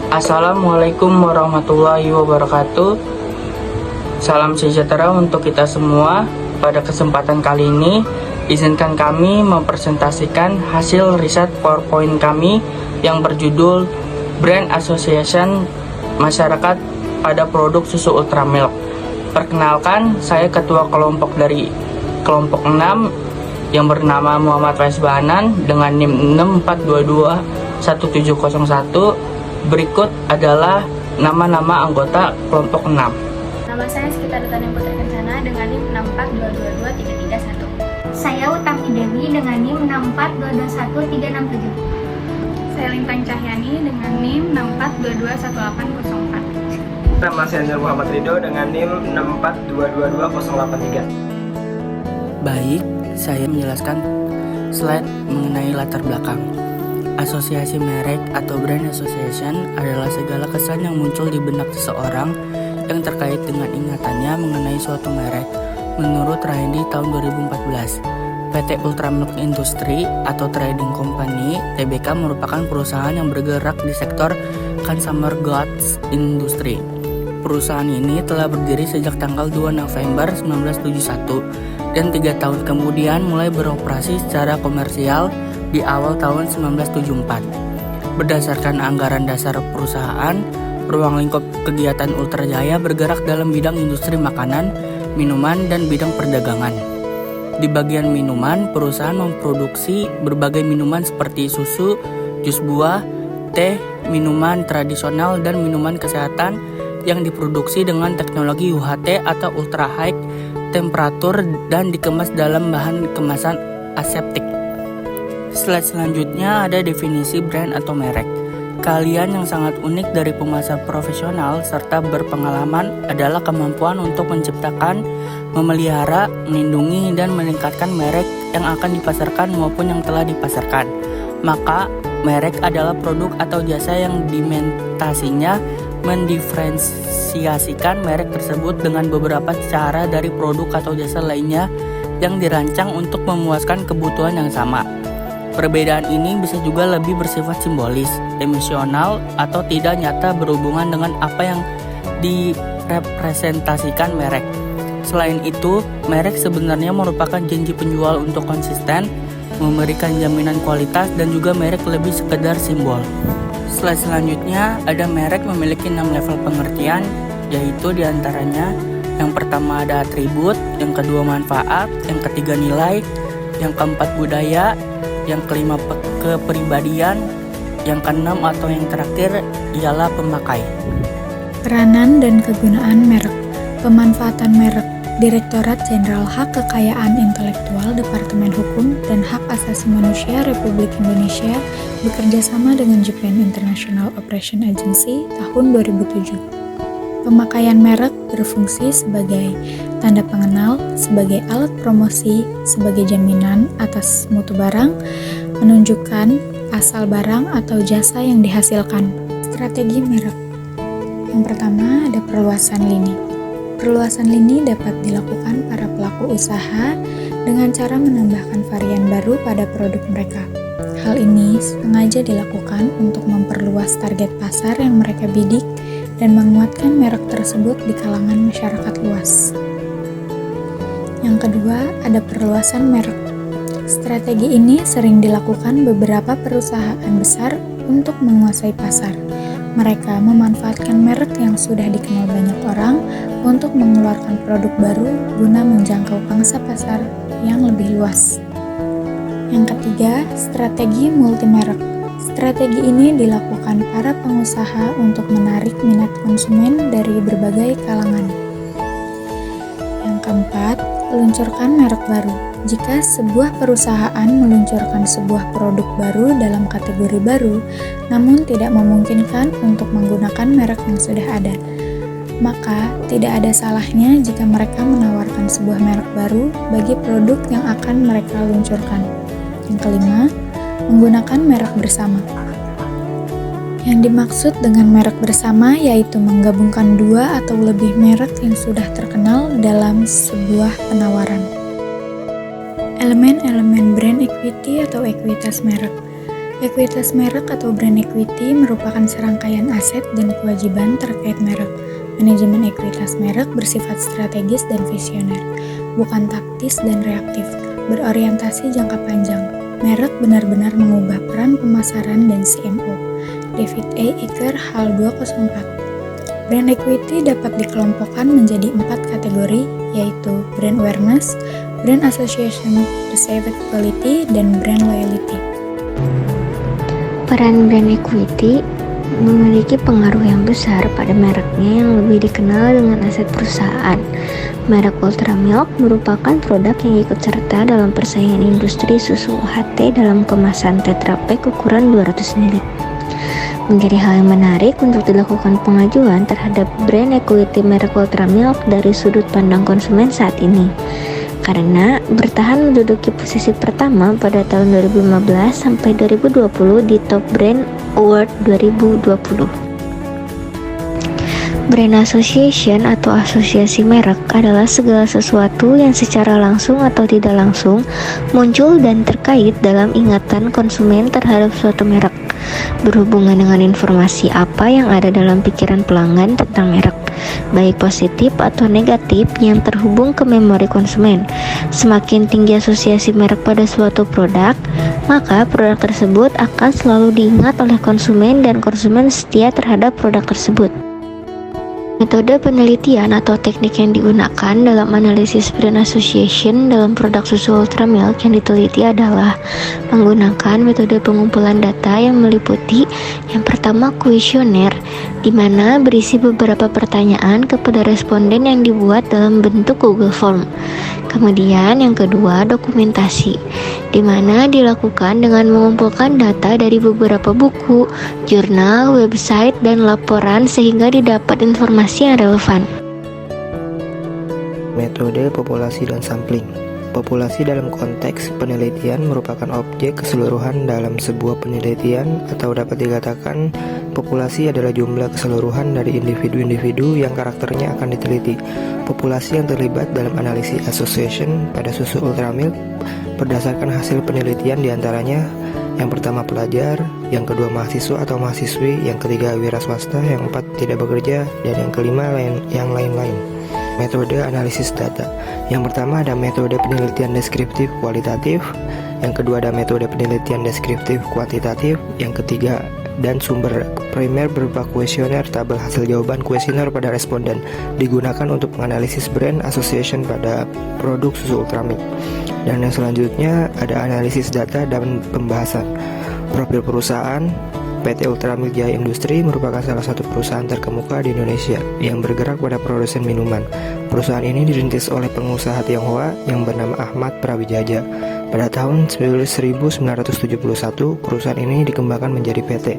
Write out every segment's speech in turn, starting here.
Assalamualaikum warahmatullahi wabarakatuh. Salam sejahtera untuk kita semua. Pada kesempatan kali ini, izinkan kami mempresentasikan hasil riset PowerPoint kami yang berjudul Brand Association Masyarakat pada Produk Susu Ultramilk. Perkenalkan, saya ketua kelompok dari kelompok 6 yang bernama Muhammad Faiz Bahanan dengan NIM 64221701. Berikut adalah nama-nama anggota kelompok 6. Nama saya Sekitar Tani Putri Kencana dengan NIM 64222331. Saya Utami Dewi dengan NIM 64221367. Saya Lintang Cahyani dengan NIM 64221804. Nama saya Muhammad Ridho dengan NIM 64222083. Baik, saya menjelaskan slide mengenai latar belakang. Asosiasi merek atau brand association adalah segala kesan yang muncul di benak seseorang yang terkait dengan ingatannya mengenai suatu merek. Menurut Randy tahun 2014, PT Ultramilk Industry atau Trading Company (TBK) merupakan perusahaan yang bergerak di sektor consumer goods industry. Perusahaan ini telah berdiri sejak tanggal 2 November 1971 dan 3 tahun kemudian mulai beroperasi secara komersial di awal tahun 1974. Berdasarkan anggaran dasar perusahaan, ruang lingkup kegiatan Ultra Jaya bergerak dalam bidang industri makanan, minuman, dan bidang perdagangan. Di bagian minuman, perusahaan memproduksi berbagai minuman seperti susu, jus buah, teh, minuman tradisional, dan minuman kesehatan yang diproduksi dengan teknologi UHT atau ultra high temperatur dan dikemas dalam bahan kemasan aseptik. Slide selanjutnya ada definisi brand atau merek. Kalian yang sangat unik dari pemasar profesional serta berpengalaman adalah kemampuan untuk menciptakan, memelihara, melindungi, dan meningkatkan merek yang akan dipasarkan maupun yang telah dipasarkan. Maka, merek adalah produk atau jasa yang dimentasinya mendiferensiasikan merek tersebut dengan beberapa cara dari produk atau jasa lainnya yang dirancang untuk memuaskan kebutuhan yang sama. Perbedaan ini bisa juga lebih bersifat simbolis, emosional, atau tidak nyata berhubungan dengan apa yang direpresentasikan merek. Selain itu, merek sebenarnya merupakan janji penjual untuk konsisten, memberikan jaminan kualitas, dan juga merek lebih sekedar simbol. Slide selanjutnya, ada merek memiliki 6 level pengertian, yaitu diantaranya yang pertama ada atribut, yang kedua manfaat, yang ketiga nilai, yang keempat budaya, yang kelima kepribadian, yang keenam atau yang terakhir ialah pemakai. Peranan dan kegunaan merek. Pemanfaatan merek. Direktorat Jenderal Hak Kekayaan Intelektual Departemen Hukum dan Hak Asasi Manusia Republik Indonesia bekerjasama dengan Japan International Operation Agency tahun 2007. Pemakaian merek berfungsi sebagai tanda pengenal, sebagai alat promosi, sebagai jaminan atas mutu barang, menunjukkan asal barang atau jasa yang dihasilkan. Strategi merek. Yang pertama ada perluasan lini. Perluasan lini dapat dilakukan para pelaku usaha dengan cara menambahkan varian baru pada produk mereka. Hal ini sengaja dilakukan untuk memperluas target pasar yang mereka bidik dan menguatkan merek tersebut di kalangan masyarakat luas. Yang kedua, ada perluasan merek. Strategi ini sering dilakukan beberapa perusahaan besar untuk menguasai pasar. Mereka memanfaatkan merek yang sudah dikenal banyak orang untuk mengeluarkan produk baru guna menjangkau pangsa pasar yang lebih luas. Yang ketiga, strategi multimerek. Strategi ini dilakukan para pengusaha untuk menarik minat konsumen dari berbagai kalangan. Yang keempat, luncurkan merek baru. Jika sebuah perusahaan meluncurkan sebuah produk baru dalam kategori baru, namun tidak memungkinkan untuk menggunakan merek yang sudah ada, maka tidak ada salahnya jika mereka menawarkan sebuah merek baru bagi produk yang akan mereka luncurkan. Yang kelima, menggunakan merek bersama. Yang dimaksud dengan merek bersama yaitu menggabungkan 2 atau lebih merek yang sudah terkenal dalam sebuah penawaran. Elemen-elemen brand equity atau ekuitas merek. Ekuitas merek atau brand equity merupakan serangkaian aset dan kewajiban terkait merek. Manajemen ekuitas merek bersifat strategis dan visioner, bukan taktis dan reaktif, berorientasi jangka panjang. Merek benar-benar mengubah peran pemasaran dan CMO. David A. Eker, HAL 204. Brand equity dapat dikelompokkan menjadi 4 kategori, yaitu brand awareness, brand association, perceived quality, dan brand loyalty. Peran brand equity memiliki pengaruh yang besar pada mereknya yang lebih dikenal dengan aset perusahaan. Merek Ultramilk merupakan produk yang ikut serta dalam persaingan industri susu UHT dalam kemasan Tetra Pak ukuran 200 ml. Menjadi hal yang menarik untuk dilakukan pengajuan terhadap brand equity merek Ultramilk dari sudut pandang konsumen saat ini, karena bertahan menduduki posisi pertama pada tahun 2015 sampai 2020 di Top Brand Award 2020. Brand association atau asosiasi merek adalah segala sesuatu yang secara langsung atau tidak langsung muncul dan terkait dalam ingatan konsumen terhadap suatu merek, berhubungan dengan informasi apa yang ada dalam pikiran pelanggan tentang merek, baik positif atau negatif yang terhubung ke memori konsumen. Semakin tinggi asosiasi merek pada suatu produk, maka produk tersebut akan selalu diingat oleh konsumen dan konsumen setia terhadap produk tersebut. Metode penelitian atau teknik yang digunakan dalam analisis brand association dalam produk susu Ultramilk yang diteliti adalah menggunakan metode pengumpulan data yang meliputi yang pertama kuesioner, di mana berisi beberapa pertanyaan kepada responden yang dibuat dalam bentuk Google Form. Kemudian yang kedua dokumentasi, di mana dilakukan dengan mengumpulkan data dari beberapa buku, jurnal, website, dan laporan sehingga didapat informasi yang relevan. Metode populasi dan sampling. Populasi dalam konteks penelitian merupakan objek keseluruhan dalam sebuah penelitian, atau dapat dikatakan populasi adalah jumlah keseluruhan dari individu-individu yang karakternya akan diteliti. Populasi yang terlibat dalam analisis association pada susu Ultramilk berdasarkan hasil penelitian diantaranya yang pertama pelajar, yang kedua mahasiswa atau mahasiswi, yang ketiga wira swasta, yang keempat tidak bekerja, dan yang kelima yang lain-lain. Metode analisis data. Yang pertama ada metode penelitian deskriptif kualitatif, yang kedua ada metode penelitian deskriptif kuantitatif, yang ketiga dan sumber primer berupa kuesioner, tabel hasil jawaban kuesioner pada responden digunakan untuk menganalisis brand association pada produk susu Ultramilk. Dan yang selanjutnya ada analisis data dan pembahasan. Profil perusahaan. PT Ultramilk Jaya Industri merupakan salah satu perusahaan terkemuka di Indonesia yang bergerak pada produsen minuman. Perusahaan ini dirintis oleh pengusaha Tionghoa yang bernama Ahmad Prawijaja. Pada tahun 1971, perusahaan ini dikembangkan menjadi PT.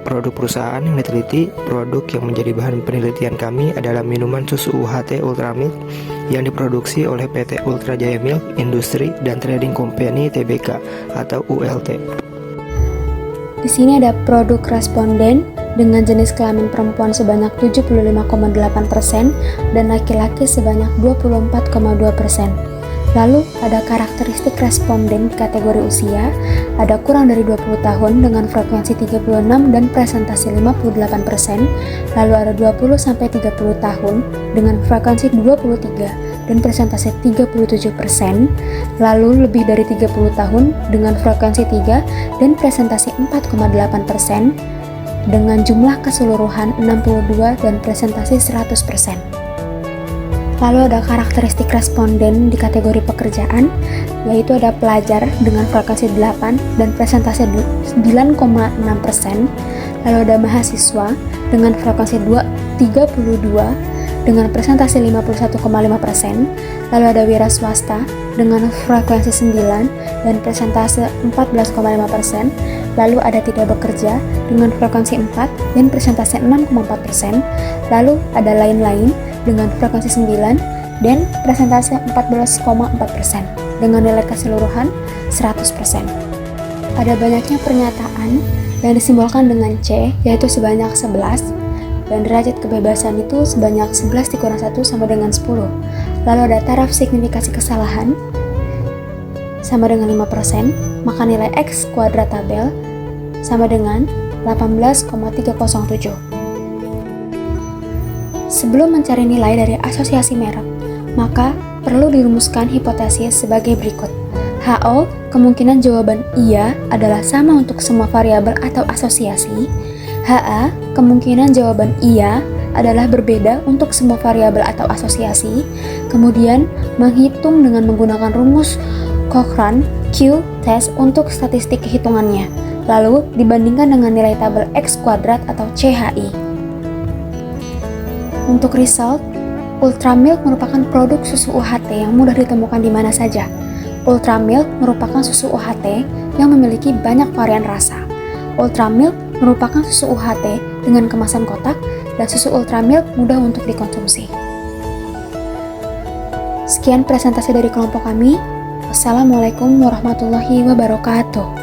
Produk perusahaan yang diteliti, produk yang menjadi bahan penelitian kami adalah minuman susu UHT Ultramilk yang diproduksi oleh PT Ultra Jaya Milk Industry dan Trading Company Tbk atau ULT. Di sini ada produk responden dengan jenis kelamin perempuan sebanyak 75,8% dan laki-laki sebanyak 24,2%. Lalu ada karakteristik responden di kategori usia, ada kurang dari 20 tahun dengan frekuensi 36 dan presentasi 58%, lalu ada 20-30 tahun dengan frekuensi 23 dan presentasi 37%, lalu lebih dari 30 tahun dengan frekuensi 3 dan presentasi 4,8%, dengan jumlah keseluruhan 62 dan presentasi 100%. Lalu ada karakteristik responden di kategori pekerjaan, yaitu ada pelajar dengan frekuensi 8 dan presentasi 9,6%, lalu ada mahasiswa dengan frekuensi 32 dengan presentasi 51,5%, lalu ada wira swasta dengan frekuensi 9 dan presentasi 14,5%, lalu ada tidak bekerja dengan frekuensi 4 dan presentasi 6,4%, lalu ada lain-lain dengan frekuensi 9 dan presentasi 14,4% dengan nilai keseluruhan 100%. Ada banyaknya pernyataan yang disimbolkan dengan C, yaitu sebanyak 11, dan derajat kebebasan itu sebanyak 11 dikurang 1 sama dengan 10. Lalu ada taraf signifikasi kesalahan, sama dengan 5%, maka nilai X kuadrat tabel sama dengan 18,307. Sebelum mencari nilai dari asosiasi merek, maka perlu dirumuskan hipotesis sebagai berikut. HO, kemungkinan jawaban iya adalah sama untuk semua variabel atau asosiasi. HA, kemungkinan jawaban iya adalah berbeda untuk semua variabel atau asosiasi. Kemudian, menghitung dengan menggunakan rumus Cochrane Q-test untuk statistik hitungannya. Lalu, dibandingkan dengan nilai tabel X kuadrat atau CHI. Untuk result, Ultramilk merupakan produk susu UHT yang mudah ditemukan di mana saja. Ultramilk merupakan susu UHT yang memiliki banyak varian rasa. Ultramilk merupakan susu UHT dengan kemasan kotak dan susu Ultramilk mudah untuk dikonsumsi. Sekian presentasi dari kelompok kami. Wassalamualaikum warahmatullahi wabarakatuh.